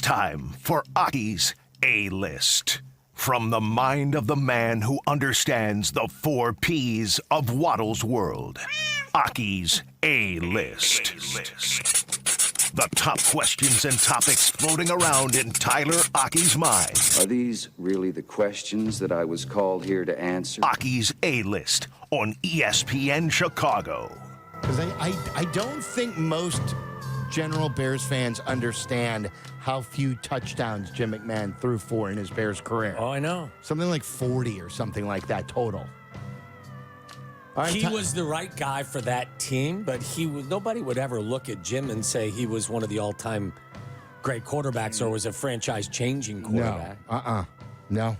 time for Aki's A-List. From the mind of the man who understands the 4 P's of Waddle's world. Aki's A-List. The top questions and topics floating around in Tyler Aki's mind. Are these really the questions that I was called here to answer? Aki's A-List on ESPN Chicago. Because I don't think most general Bears fans understand how few touchdowns Jim McMahon threw for in his Bears career. Oh, I know. Something like 40 or something like that total. He was the right guy for that team, but nobody would ever look at Jim and say he was one of the all-time great quarterbacks or was a franchise-changing quarterback. No.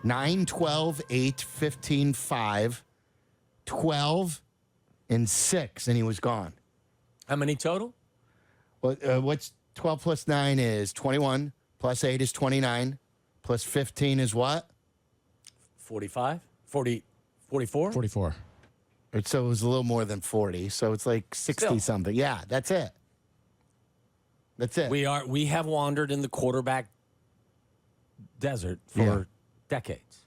9, 12, 8, 15, 5, 12, and 6, and he was gone. How many total? Well, what's 12 plus 9 is 21, plus 8 is 29, plus 15 is what? 45? 40, 44? 44. So it was a little more than 40, so it's like 60-something. Yeah, that's it. That's it. We have wandered in the quarterback desert for decades.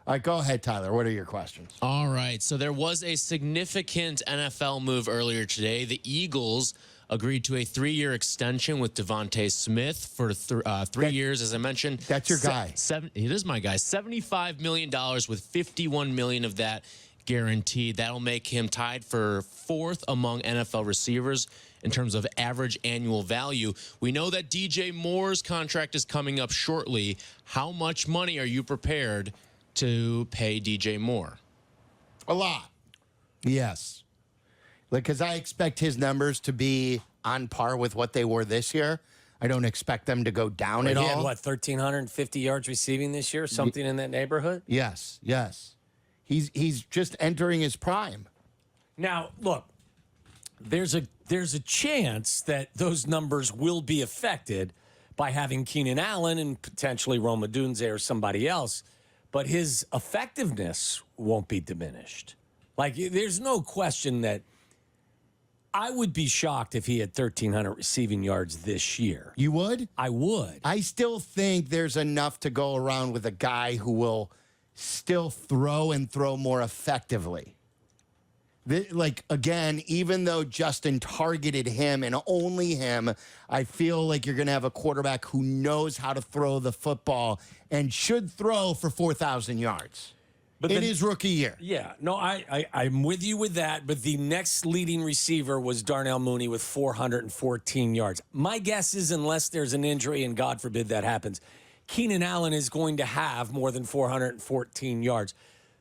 All right, go ahead, Tyler. What are your questions? All right. So there was a significant NFL move earlier today. The Eagles agreed to a 3-year extension with Devontae Smith for 3 years, as I mentioned. That's your guy. It is my guy. $75 million with $51 million of that guaranteed. That'll make him tied for 4th among NFL receivers in terms of average annual value. We know that DJ Moore's contract is coming up shortly. How much money are you prepared to pay DJ Moore? A lot. Yes. Because I expect his numbers to be on par with what they were this year. I don't expect them to go down at all. He had, 1,350 yards receiving this year? Something in that neighborhood? Yes. He's just entering his prime. Now, look, there's a chance that those numbers will be affected by having Keenan Allen and potentially Rome Odunze or somebody else, but his effectiveness won't be diminished. There's no question that I would be shocked if he had 1,300 receiving yards this year. You would? I would. I still think there's enough to go around with a guy who will still throw and throw more effectively. Again, even though Justin targeted him and only him, I feel like you're going to have a quarterback who knows how to throw the football and should throw for 4,000 yards. But in his rookie year. Yeah. No, I'm with you with that, but the next leading receiver was Darnell Mooney with 414 yards. My guess is, unless there's an injury, and God forbid that happens, Keenan Allen is going to have more than 414 yards.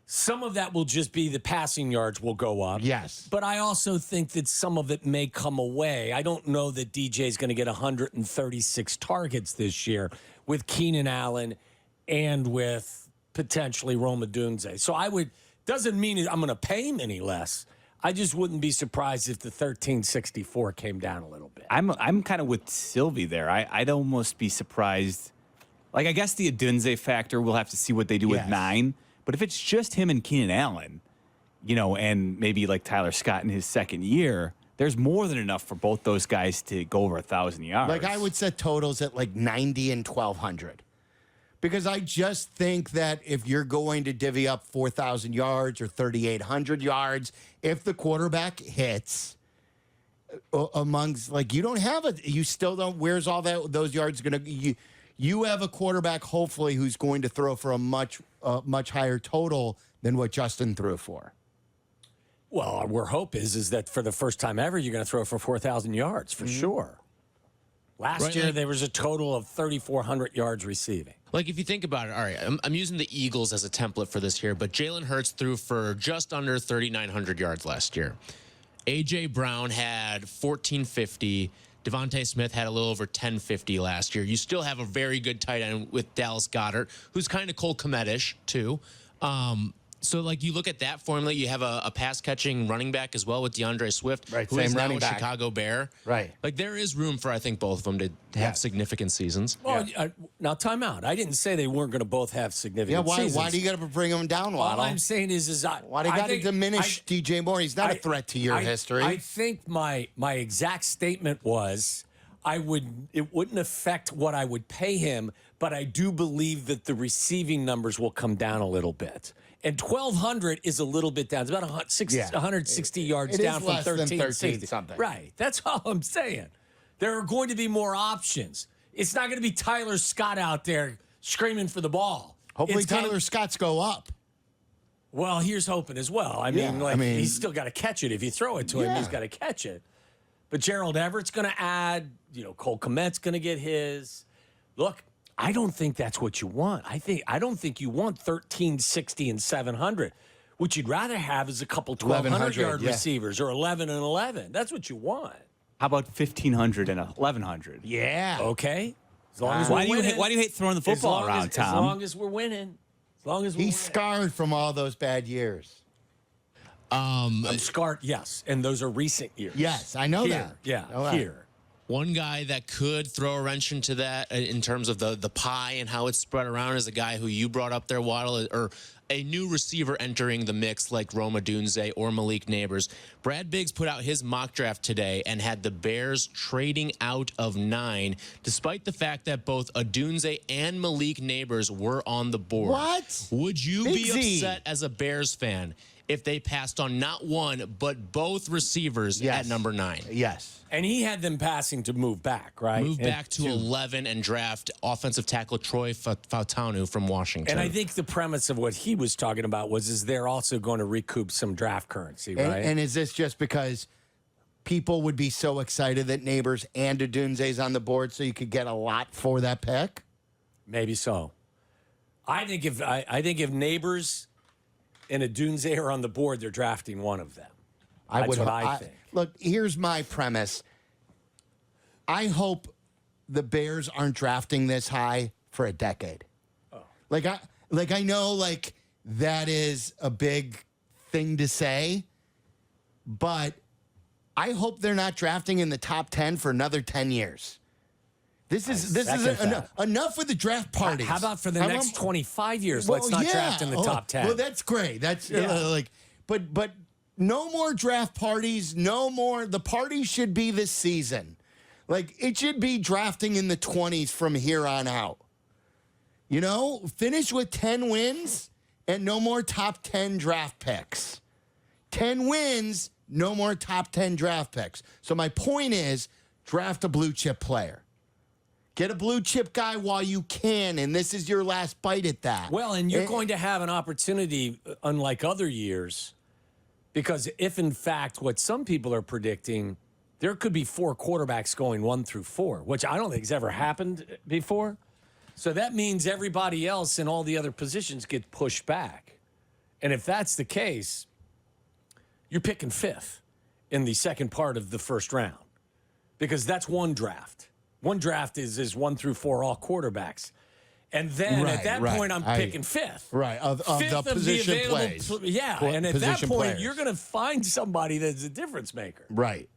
Some of that will just be the passing yards will go up. Yes. But I also think that some of it may come away. I don't know that DJ is going to get 136 targets this year with Keenan Allen and with potentially Rome Odunze. So doesn't mean I'm going to pay him any less. I just wouldn't be surprised if the 1364 came down a little bit. I'm kind of with Sylvie there. I'd almost be surprised. I guess the Odunze factor, we'll have to see what they do with 9. But if it's just him and Keenan Allen, and maybe like Tyler Scott in his second year, there's more than enough for both those guys to go over 1,000 yards. I would set totals at 90 and 1,200. Because I just think that if you're going to divvy up 4,000 yards or 3,800 yards, if the quarterback hits amongst, you don't have you still don't, where's all those yards going to, you have a quarterback, hopefully, who's going to throw for a much higher total than what Justin threw for. Well, our hope is that for the first time ever, you're going to throw for 4,000 yards, for sure. Last year, there was a total of 3,400 yards receiving. If you think about it, all right, I'm using the Eagles as a template for this here, but Jalen Hurts threw for just under 3,900 yards last year. A.J. Brown had 1,450. Devontae Smith had a little over 1,050 last year. You still have a very good tight end with Dallas Goedert, who's kind of Cole Kmet-ish, too. So, you look at that formula, you have a pass-catching running back as well with DeAndre Swift, right, who same is now running a back. Chicago Bear. Right. There is room for, I think, both of them to have significant seasons. Well, now, time out. I didn't say they weren't going to both have significant seasons. Why do you got to bring them down, Waddle? All I'm saying is why do you got to diminish DJ Moore? He's not a threat to your history. I think my exact statement was, it wouldn't affect what I would pay him, but I do believe that the receiving numbers will come down a little bit. And 1,200 is a little bit down. It's about 160 yards It down is from less than 1360 something. Right. That's all I'm saying. There are going to be more options. It's not going to be Tyler Scott out there screaming for the ball. Hopefully, It's gonna- Tyler Scott's go up. Well, here's hoping as well. I mean, he's still got to catch it. If you throw it to him, he's got to catch it. But Gerald Everett's going to add. Cole Kmet's going to get his. Look, I don't think that's what you want. I don't think you want 1,360 and 700. What you'd rather have is a couple 1,200-yard receivers or 11 and 11. That's what you want. How about 1,500 and 1,100? Yeah. Okay. As long as Why we're do winning. you hate throwing the football around, Tom? As long as we're winning. As long as we're He's winning. scarred from all those bad years. I'm scarred, yes. And those are recent years. Yes, I know Here, that. yeah, Know that. here. One guy that could throw a wrench into that in terms of the pie and how it's spread around is a guy who you brought up there, Waddle, or a new receiver entering the mix like Rome Odunze or Malik Nabers. Brad Biggs put out his mock draft today and had the Bears trading out of 9, despite the fact that both Odunze and Malik Nabers were on the board. What? Would you be Biggsy. upset as a Bears fan if they passed on not one, but both receivers Yes. at number 9? Yes. And he had them passing to move back, right? Move back to 11 and draft offensive tackle Troy Fautanu from Washington. And I think the premise of what he was talking about is they're also going to recoup some draft currency, right? And is this just because people would be so excited that Neighbors and Odunze's on the board so you could get a lot for that pick? Maybe so. I think if Neighbors and Odunze are on the board, they're drafting one of them. That's what I think. Look, here's my premise. I hope the Bears aren't drafting this high for a decade. Oh. I know that is a big thing to say, but I hope they're not drafting in the top 10 for another 10 years. This is enough with the draft parties. How about for the next 25 years? Let's not draft in the top 10. Well, that's great. That's but no more draft parties. No more. The party should be this season. It should be drafting in the 20s from here on out. Finish with 10 wins and no more top 10 draft picks. 10 wins, no more top 10 draft picks. So my point is, draft a blue chip player. Get a blue chip guy while you can, and this is your last bite at that. Well, and you're going to have an opportunity, unlike other years, because if, in fact, what some people are predicting, there could be 4 quarterbacks going 1 through 4, which I don't think has ever happened before. So that means everybody else in all the other positions get pushed back. And if that's the case, you're picking 5th in the second part of the first round because that's one draft. One draft is 1 through 4 all quarterbacks. And then at that point, I'm picking 5th. Right, of Fifth the of position available plays. and at that Position point, players. you're going to find somebody that's a difference maker. Right.